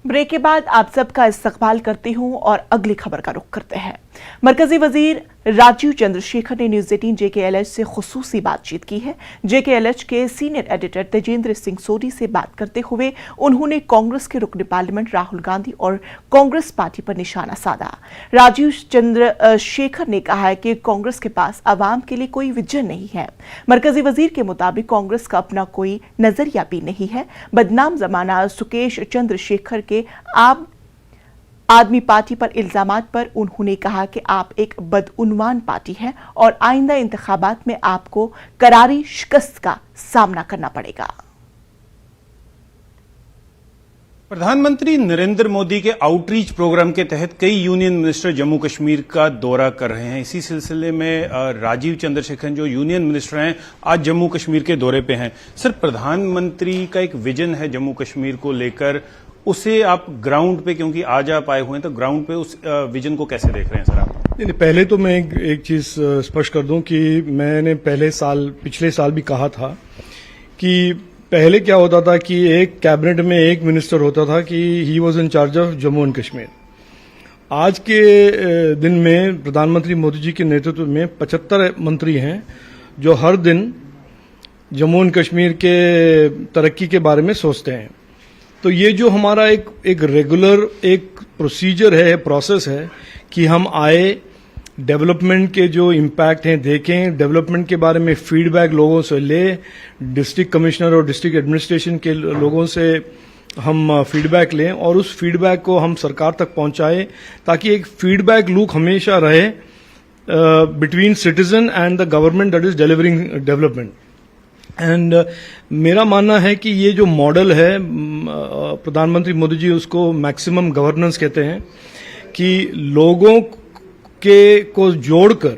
Break के बाद आप सबका इस्तकबाल करती हूं और अगली खबर का रुख करते हैं। मरकजी वजीर राजीव चंद्रशेखर ने न्यूज 18 JKLH से खुसूसी बातचीत की है। JKLH के सीनियर एडिटर तेजेंद्र सिंह सोडी से बात करते हुए उन्होंने कांग्रेस के रुकन पार्लियामेंट राहुल गांधी और कांग्रेस पार्टी पर निशाना साधा। राजीव चंद्रशेखर ने कहा है कि कांग्रेस के पास आवाम के लिए कोई विजन नहीं है। मरकजी वजीर के मुताबिक कांग्रेस का अपना कोई नजरिया भी नहीं है। बदनाम जमाना सुकेश चंद्रशेखर के आम आदमी पार्टी पर इल्जामात पर उन्होंने कहा कि आप एक बदउनवान पार्टी हैं और आइंदा इंतखाबात में आपको करारी शिकस्त का सामना करना पड़ेगा। प्रधानमंत्री नरेंद्र मोदी के आउटरीच प्रोग्राम के तहत कई यूनियन मिनिस्टर जम्मू कश्मीर का दौरा कर रहे हैं। इसी सिलसिले में राजीव चंद्रशेखर जो यूनियन मिनिस्टर हैं आज जम्मू कश्मीर के दौरे पे हैं। सर, प्रधानमंत्री का एक विजन है जम्मू कश्मीर को लेकर, उसे आप ग्राउंड पे, क्योंकि आज आप आए हुए हैं, तो ग्राउंड पे उस विजन को कैसे देख रहे हैं सर आप? नहीं, पहले तो मैं एक चीज स्पष्ट कर दूं कि मैंने पिछले साल भी कहा था कि पहले क्या होता था कि एक कैबिनेट में एक मिनिस्टर होता था कि he was in charge of Jammu and Kashmir. आज के दिन में प्रधानमंत्री मोदी जी के नेतृत्व में 75 मंत्री हैं जो हर दिन जम्मू एंड कश्मीर के तरक्की के बारे में सोचते हैं। तो ये जो हमारा एक रेगुलर एक प्रोसीजर है, प्रोसेस है कि हम आए, डेवलपमेंट के जो इम्पैक्ट हैं देखें, डेवलपमेंट के बारे में फीडबैक लोगों से ले, डिस्ट्रिक्ट कमिश्नर और डिस्ट्रिक्ट एडमिनिस्ट्रेशन के लोगों से हम फीडबैक लें और उस फीडबैक को हम सरकार तक पहुंचाएं ताकि एक फीडबैक लूप हमेशा रहे between citizen and the government that is delivering development. And मेरा मानना है कि ये जो मॉडल है, प्रधानमंत्री मोदी जी उसको मैक्सिमम गवर्नेंस कहते हैं, कि लोगों को जोड़कर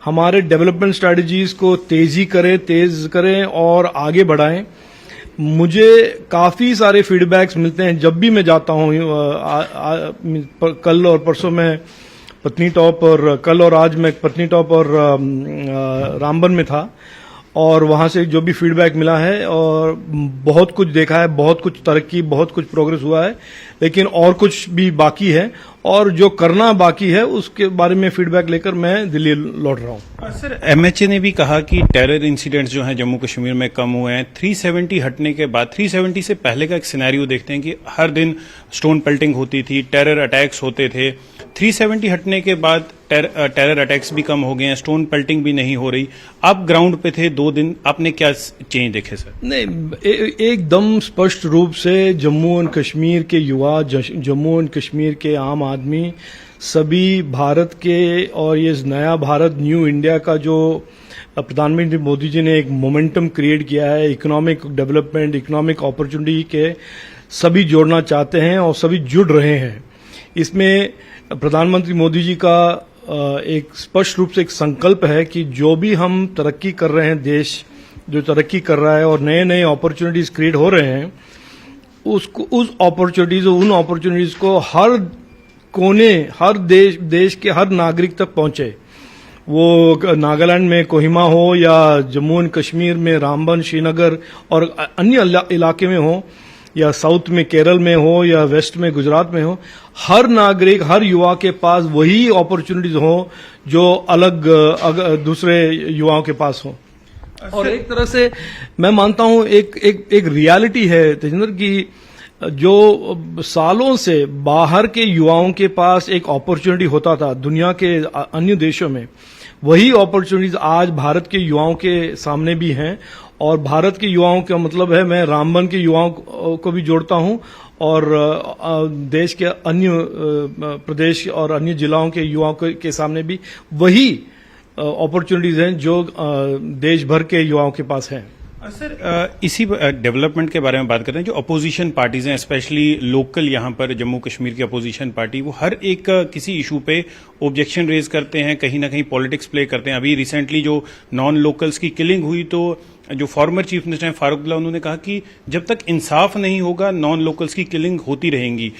हमारे डेवलपमेंट स्ट्रैटेजीज को तेज करें और आगे बढ़ाएं। मुझे काफी सारे फीडबैक्स मिलते हैं जब भी मैं जाता हूं। कल और परसों मैं पत्नी टॉप और कल और आज मैं पत्नी टॉप और रामबन में था और वहां से जो भी फीडबैक मिला है और बहुत कुछ देखा है, बहुत कुछ तरक्की, बहुत कुछ प्रोग्रेस हुआ है, लेकिन और कुछ भी बाकी है और जो करना बाकी है उसके बारे में फीडबैक लेकर मैं दिल्ली लौट रहा हूं। सर, MHA ने भी कहा कि टेरर इंसिडेंट्स जो हैं जम्मू कश्मीर में कम हुए हैं। 370 हटने के बाद 370 से पहले का एक सिनेरियो देखते हैं कि हर दिन स्टोन पेल्टिंग होती थी, टेरर अटैक्स होते थे। 370 हटने के बाद टेरर अटैक्स भी कम हो गए हैं, स्टोन पेल्टिंग भी नहीं हो रही। आप ग्राउंड पे थे 2 दिन, आपने क्या चेंज देखे सर? नहीं, एकदम स्पष्ट रूप से जम्मू एंड कश्मीर के युवा, जम्मू एंड कश्मीर के आम आदमी, सभी भारत के और ये नया भारत, न्यू इंडिया का जो प्रधानमंत्री मोदी जी ने एक मोमेंटम क्रिएट किया है, इकोनॉमिक डेवलपमेंट, इकोनॉमिक अपॉर्चुनिटी के सभी जोड़ना चाहते हैं और सभी जुड़ रहे हैं। इसमें प्रधानमंत्री मोदी जी का एक स्पष्ट रूप से एक संकल्प है कि जो भी हम तरक्की कर रहे हैं, देश जो तरक्की कर रहा है और नए नए अपॉर्चुनिटीज क्रिएट हो रहे हैं, उन अपॉर्चुनिटीज को हर कोने, हर देश के हर नागरिक तक पहुंचे। वो नागालैंड में कोहिमा हो या जम्मू एंड कश्मीर में रामबन, श्रीनगर और अन्य इलाके में हो, या साउथ में केरल में हो या वेस्ट में गुजरात में हो, हर नागरिक, हर युवा के पास वही अपॉर्चुनिटीज हो जो अलग दूसरे युवाओं के पास हो। और एक तरह से मैं मानता हूं एक रियलिटी है तेजेंद्र की, जो सालों से बाहर के युवाओं के पास एक अपॉर्चुनिटी होता था दुनिया के अन्य देशों में, वही अपॉर्चुनिटीज आज भारत के युवाओं के सामने भी हैं। और भारत के युवाओं का मतलब है, मैं रामबन के युवाओं को भी जोड़ता हूं और देश के अन्य प्रदेश और अन्य जिलों के युवाओं के सामने भी वही अपॉर्चुनिटीज हैं जो देश भर के युवाओं के पास हैं। सर, इसी डेवलपमेंट के बारे में बात करते हैं। जो अपोजिशन पार्टीज हैं, स्पेशली लोकल यहाँ पर जम्मू कश्मीर की अपोजिशन पार्टी, वो हर एक किसी इशू पे ऑब्जेक्शन रेज करते हैं, कहीं ना कहीं पॉलिटिक्स प्ले करते हैं। अभी रिसेंटली जो नॉन लोकल्स की किलिंग हुई, तो जो फॉर्मर चीफ मिनिस्टर हैं फारूक अब्दुल्ला, उन्होंने कहा कि जब तक इंसाफ नहीं होगा नॉन लोकल्स की किलिंग होती रहेंगी।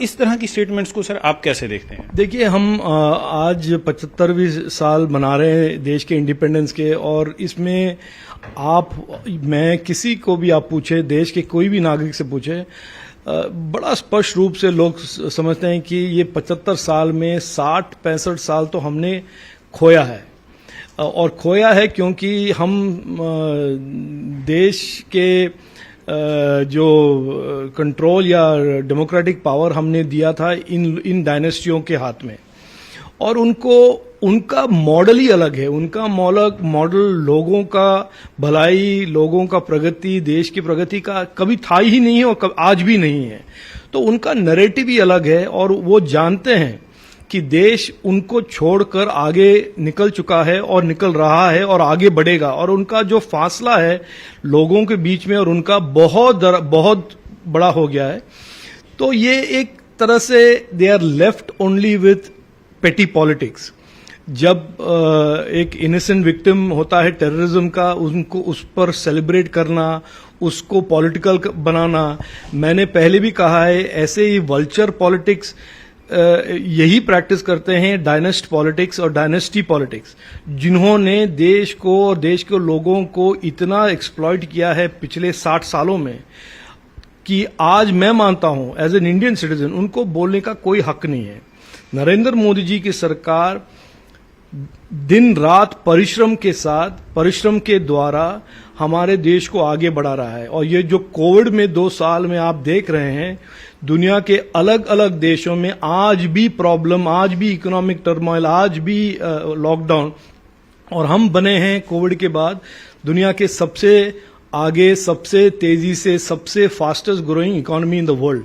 इस तरह की स्टेटमेंट्स को सर आप कैसे देखते हैं? देखिए, हम आज 75वीं साल मना रहे हैं देश के इंडिपेंडेंस के, और इसमें मैं किसी को भी आप पूछे, देश के कोई भी नागरिक से पूछे, बड़ा स्पष्ट रूप से लोग समझते हैं कि ये 75 साल में 60-65 साल तो हमने खोया है, और खोया है क्योंकि हम देश के जो कंट्रोल या डेमोक्रेटिक पावर हमने दिया था इन डायनेस्टियों के हाथ में, और उनका मॉडल ही अलग है। उनका मॉडल लोगों का भलाई, लोगों का प्रगति, देश की प्रगति का कभी था ही नहीं है और आज भी नहीं है। तो उनका नैरेटिव ही अलग है, और वो जानते हैं कि देश उनको छोड़कर आगे निकल चुका है और निकल रहा है और आगे बढ़ेगा, और उनका जो फासला है लोगों के बीच में और उनका बहुत बड़ा हो गया है। तो ये एक तरह से they are left only with petty politics. जब एक इनोसेंट विक्टिम होता है टेररिज्म का, उनको उस पर सेलिब्रेट करना, उसको पॉलिटिकल बनाना, मैंने पहले भी कहा है, ऐसे ही वल्चर पॉलिटिक्स यही प्रैक्टिस करते हैं, डायनेस्ट पॉलिटिक्स और डायनेस्टी पॉलिटिक्स, जिन्होंने देश को और देश के लोगों को इतना एक्सप्लॉइट किया है पिछले 60 सालों में कि आज मैं मानता हूं एज एन इंडियन सिटीजन उनको बोलने का कोई हक नहीं है। नरेंद्र मोदी जी की सरकार दिन रात परिश्रम के द्वारा हमारे देश को आगे बढ़ा रहा है, और ये जो कोविड में 2 साल में आप देख रहे हैं, दुनिया के अलग अलग देशों में आज भी प्रॉब्लम, आज भी इकोनॉमिक टर्मोइल, आज भी लॉकडाउन, और हम बने हैं कोविड के बाद दुनिया के सबसे आगे, सबसे तेजी से, सबसे fastest growing economy in the world.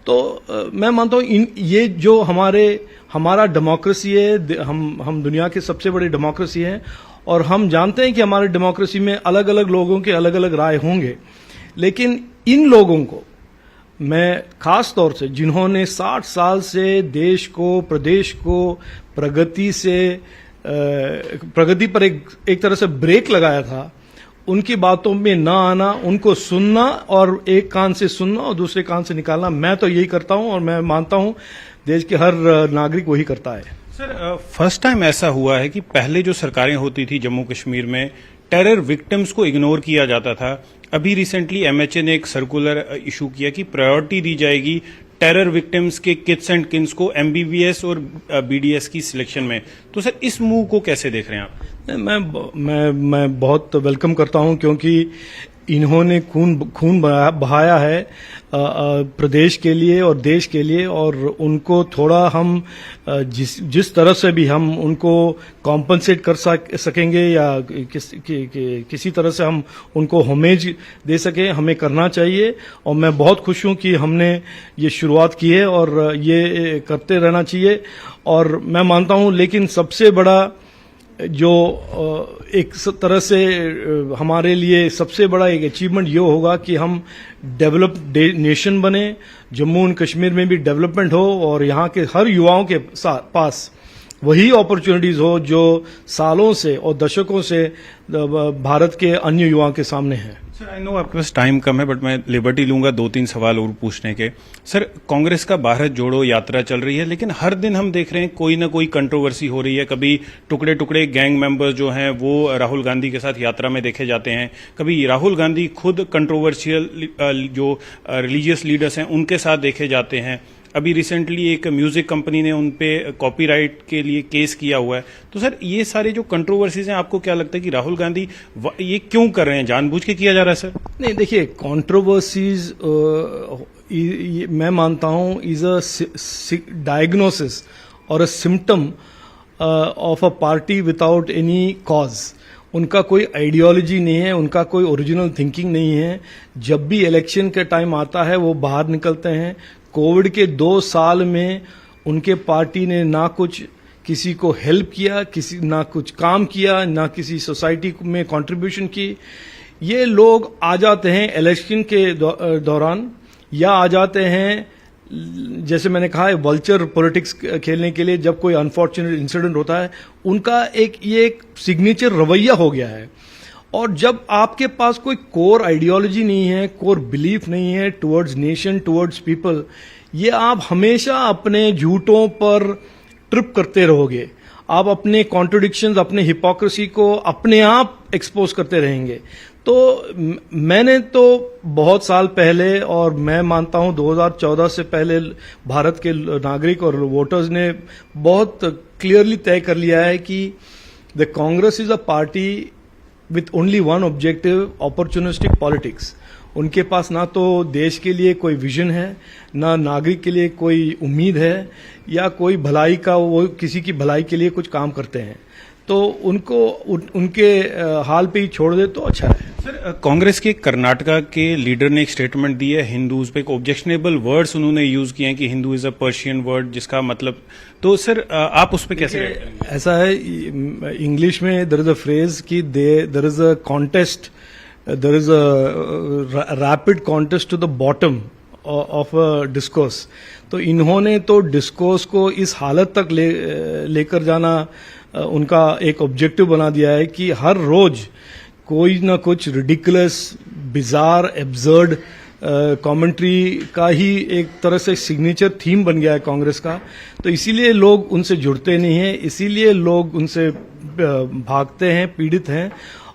तो मैं मानता हूं ये जो हमारा डेमोक्रेसी है, हम दुनिया के सबसे बड़ी डेमोक्रेसी है, और हम जानते हैं कि हमारे डेमोक्रेसी में अलग अलग लोगों के अलग अलग राय होंगे, लेकिन इन लोगों को मैं खास तौर से, जिन्होंने 60 साल से देश को, प्रदेश को प्रगति पर एक तरह से ब्रेक लगाया था, उनकी बातों में ना आना, उनको सुनना, और एक कान से सुनना और दूसरे कान से निकालना, मैं तो यही करता हूं, और मैं मानता हूं देश के हर नागरिक वही करता है। सर, फर्स्ट टाइम ऐसा हुआ है कि पहले जो सरकारें होती थी जम्मू कश्मीर में, टेरर विक्टिम्स को इग्नोर किया जाता था। अभी रिसेंटली एमएचए ने एक सर्कुलर इशू किया कि प्रायोरिटी दी जाएगी टेरर विक्टिम्स के किड्स एंड किन्स को एमबीबीएस और बीडीएस की सिलेक्शन में। तो सर, इस मूव को कैसे देख रहे हैं आप? मैं बहुत वेलकम करता हूं, क्योंकि इन्होंने खून बहाया है प्रदेश के लिए और देश के लिए, और उनको थोड़ा हम जिस तरह से भी हम उनको कॉम्पनसेट कर सकेंगे या किसी तरह से हम उनको होमेज दे सकें, हमें करना चाहिए। और मैं बहुत खुश हूं कि हमने ये शुरुआत की है और ये करते रहना चाहिए। और मैं मानता हूं, लेकिन सबसे बड़ा जो एक तरह से हमारे लिए सबसे बड़ा एक अचीवमेंट ये होगा कि हम डेवलप्ड नेशन बने, जम्मू एंड कश्मीर में भी डेवलपमेंट हो, और यहाँ के हर युवाओं के पास वही अपॉर्चुनिटीज हो जो सालों से और दशकों से भारत के अन्य युवाओं के सामने हैं। सर, आई नो आपके पास टाइम कम है, बट मैं लिबर्टी लूंगा 2-3 सवाल और पूछने के। सर, कांग्रेस का भारत जोड़ो यात्रा चल रही है, लेकिन हर दिन हम देख रहे हैं कोई ना कोई कंट्रोवर्सी हो रही है। कभी टुकड़े टुकड़े गैंग मेंबर्स जो हैं वो राहुल गांधी के साथ यात्रा में देखे जाते हैं, कभी राहुल गांधी खुद कंट्रोवर्शियल जो रिलीजियस लीडर्स हैं उनके साथ देखे जाते हैं। अभी रिसेंटली एक म्यूजिक कंपनी ने उन पे कॉपीराइट के लिए केस किया हुआ है। तो सर, ये सारे जो कंट्रोवर्सीज हैं, आपको क्या लगता है कि राहुल गांधी ये क्यों कर रहे हैं? जानबूझ के किया जा रहा है सर? नहीं, देखिए, कंट्रोवर्सीज मैं मानता हूं इज अ डायग्नोसिस और a symptom of a party without any cause. उनका कोई आइडियोलॉजी नहीं है, उनका कोई ओरिजिनल थिंकिंग नहीं है। जब भी इलेक्शन का टाइम आता है वो बाहर निकलते हैं। कोविड के 2 साल में उनके पार्टी ने ना कुछ किसी को हेल्प किया, ना कुछ काम किया, ना किसी सोसाइटी में कंट्रीब्यूशन की। ये लोग आ जाते हैं इलेक्शन के दौरान, या आ जाते हैं जैसे मैंने कहा वल्चर पॉलिटिक्स खेलने के लिए। जब कोई अनफॉर्चुनेट इंसिडेंट होता है, उनका ये एक सिग्नेचर रवैया हो गया है। और जब आपके पास कोई कोर आइडियोलॉजी नहीं है, कोर बिलीफ नहीं है टुवर्ड्स नेशन, टुवर्ड्स पीपल, ये आप हमेशा अपने झूठों पर ट्रिप करते रहोगे। आप अपने कॉन्ट्रडिक्शंस, अपने हिपोक्रेसी को अपने आप एक्सपोज करते रहेंगे। तो मैंने तो बहुत साल पहले, और मैं मानता हूं 2014 से पहले भारत के नागरिक और वोटर्स ने बहुत क्लियरली तय कर लिया है कि the Congress is a party with only one objective, opportunistic politics. उनके पास ना तो देश के लिए कोई विजन है, ना नागरिक के लिए कोई उम्मीद है, या कोई भलाई का, वो किसी की भलाई के लिए कुछ काम करते हैं। तो उनको उनके हाल पे ही छोड़ दे तो अच्छा है। सर, कांग्रेस के कर्नाटका के लीडर ने एक स्टेटमेंट दी है हिंदूज पे, एक ऑब्जेक्शनेबल वर्ड्स उन्होंने यूज किए हैं कि Hindu is a Persian word, जिसका मतलब, तो सर आप उस पे कैसे react करेंगे? ऐसा है, इंग्लिश में देयर इज अ फ्रेज कि there is a contest, there is a rapid contest to the bottom of a discourse. तो इन्होंने तो डिस्कोर्स को इस हालत तक लेकर जाना उनका एक ऑब्जेक्टिव बना दिया है कि हर रोज कोई ना कुछ रिडिकुलस, बिजार, एब्सर्ड कमेंट्री का ही एक तरह से सिग्नेचर थीम बन गया है कांग्रेस का। तो इसीलिए लोग उनसे जुड़ते नहीं हैं, इसीलिए लोग उनसे भागते हैं, पीड़ित हैं।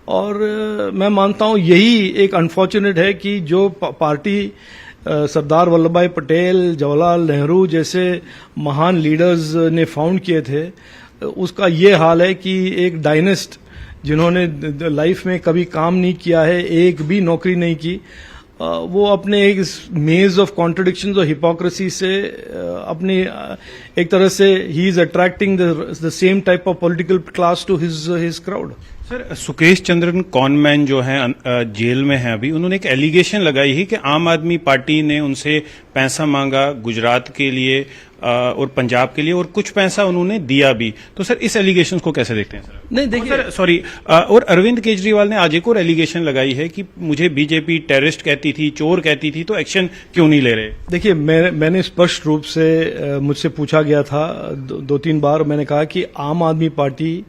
और मैं मानता हूं यही एक अनफॉर्चुनेट है कि जो पार्टी सरदार वल्लभ भाई पटेल, जवाहरलाल नेहरू जैसे महान लीडर्स ने फाउंड किए थे, उसका ये हाल है कि एक डायनेस्ट जिन्होंने लाइफ में कभी काम नहीं किया है, एक भी नौकरी नहीं की, वो अपने एक मेज ऑफ कॉन्ट्रडिक्शंस और हिपोक्रेसी से अपनी एक तरह से ही is attracting the same type of political class to his crowd. Sir, Sukesh Chandran conman जो हैं जेल में हैं अभी, उन्होंने एक एलिगेशन लगाई है कि आम आदमी पार्टी ने उनसे पैसा मांगा गुजरात के लिए और पंजाब के लिए, और कुछ पैसा उन्होंने दिया भी। तो सर इस एलिगेशन को कैसे देखते हैं? सर नहीं, देखिए सर, सॉरी, और अरविंद केजरीवाल ने आज एक और एलिगेशन लगाई है कि मुझे बीजेपी टेररिस्ट कहती थी, चोर कहती थी, तो एक्शन क्यों नहीं ले रहे? देखिए, मैंने स्पष्ट रूप से मुझसे पूछा गया था दो तीन बार, मैंने कहा कि आम आदमी पार्टी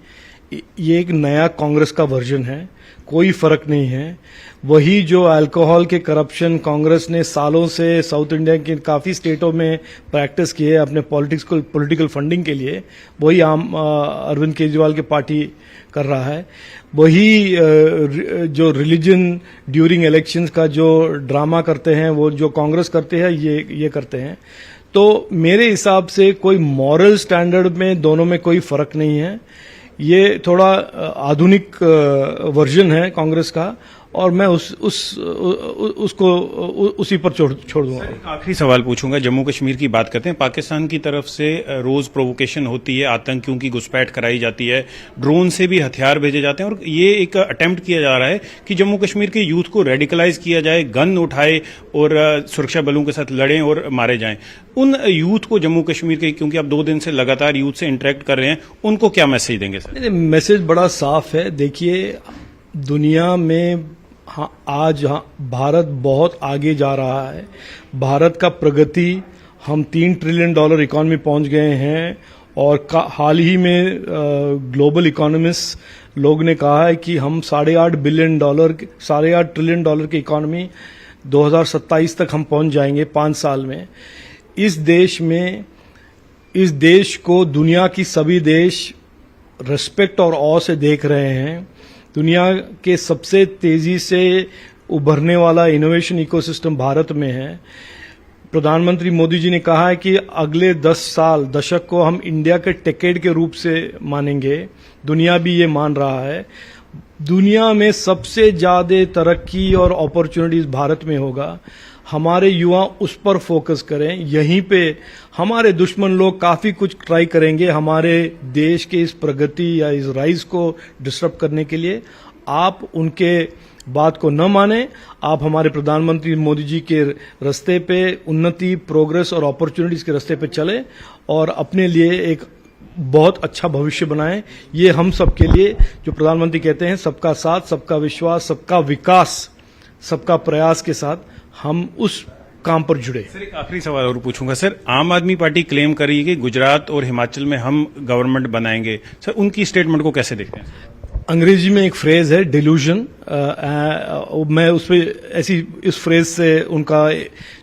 ये एक नया कांग्रेस का वर्जन है, कोई फर्क नहीं है। वही जो अल्कोहल के करप्शन कांग्रेस ने सालों से साउथ इंडिया के काफी स्टेटों में प्रैक्टिस की है अपने पॉलिटिकल फंडिंग के लिए, वही अरविंद केजरीवाल की पार्टी कर रहा है। वही जो रिलीजन ड्यूरिंग इलेक्शंस का जो ड्रामा करते हैं, वो जो कांग्रेस करते हैं, ये करते हैं। तो मेरे हिसाब से कोई मॉरल स्टैंडर्ड में दोनों में कोई फर्क नहीं है। ये थोड़ा आधुनिक वर्जन है कांग्रेस का, और मैं उसको उसी पर छोड़ दूंगा। आखिरी सवाल पूछूंगा, जम्मू कश्मीर की बात करते हैं। पाकिस्तान की तरफ से रोज प्रोवोकेशन होती है, आतंकियों की घुसपैठ कराई जाती है, ड्रोन से भी हथियार भेजे जाते हैं, और ये एक अटेम्प्ट किया जा रहा है कि जम्मू कश्मीर के यूथ को रेडिकलाइज किया जाए, गन उठाए और सुरक्षा बलों के साथ लड़ें और मारे जाएं। उन यूथ को जम्मू कश्मीर के, क्योंकि आप 2 दिन से लगातार यूथ से इंटरेक्ट कर रहे हैं, उनको क्या मैसेज देंगे? सर मैसेज बड़ा साफ है। देखिए, दुनिया में आज भारत बहुत आगे जा रहा है। भारत का प्रगति, हम $3 ट्रिलियन इकोनॉमी पहुंच गए हैं, और हाल ही में ग्लोबल इकोनॉमिस्ट लोग ने कहा है कि हम $8.5 ट्रिलियन की इकोनॉमी 2027 तक हम पहुंच जाएंगे 5 साल में। इस देश को दुनिया की सभी देश रिस्पेक्ट और ऑ से देख रहे हैं। दुनिया के सबसे तेजी से उभरने वाला इनोवेशन इकोसिस्टम भारत में है। प्रधानमंत्री मोदी जी ने कहा है कि अगले 10 दशक को हम इंडिया के टेकेड के रूप से मानेंगे। दुनिया भी ये मान रहा है। दुनिया में सबसे ज्यादा तरक्की और अपॉर्चुनिटीज भारत में होगा। हमारे युवा उस पर फोकस करें। यहीं पे हमारे दुश्मन लोग काफी कुछ ट्राई करेंगे हमारे देश के इस प्रगति या इस राइज को डिस्टर्ब करने के लिए। आप उनके बात को न माने, आप हमारे प्रधानमंत्री मोदी जी के रास्ते पे, उन्नति, प्रोग्रेस और अपॉर्चुनिटीज के रास्ते पे चले और अपने लिए एक बहुत अच्छा भविष्य बनाएं। ये हम सबके लिए, जो प्रधानमंत्री कहते हैं, सबका साथ, सबका विश्वास, सबका विकास, सबका प्रयास के साथ हम उस काम पर जुड़े। सर एक आखिरी सवाल और पूछूंगा। सर, आम आदमी पार्टी क्लेम कर रही है कि गुजरात और हिमाचल में हम गवर्नमेंट बनाएंगे। सर, उनकी स्टेटमेंट को कैसे देखते हैं? अंग्रेजी में एक फ्रेज है डिल्यूजन। मैं उस पर इस फ्रेज से उनका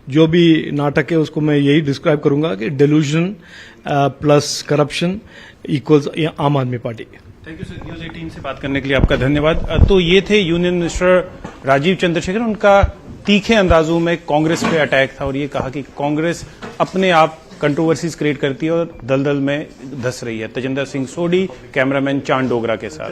जो भी नाटक है उसको मैं यही डिस्क्राइब करूंगा कि डिल्यूजन प्लस करप्शन इक्वल्स आम आदमी party. Thank you sir, news 18 से बात करने के लिए आपका धन्यवाद। तो ये थे यूनियन मिनिस्टर राजीव चंद्रशेखर। उनका तीखे अंदाजों में कांग्रेस पे अटैक था और ये कहा कि कांग्रेस अपने आप कंट्रोवर्सीज क्रिएट करती है और दलदल में धंस रही है। तजिंदर सिंह सोडी, कैमरामैन चांद डोगरा के साथ।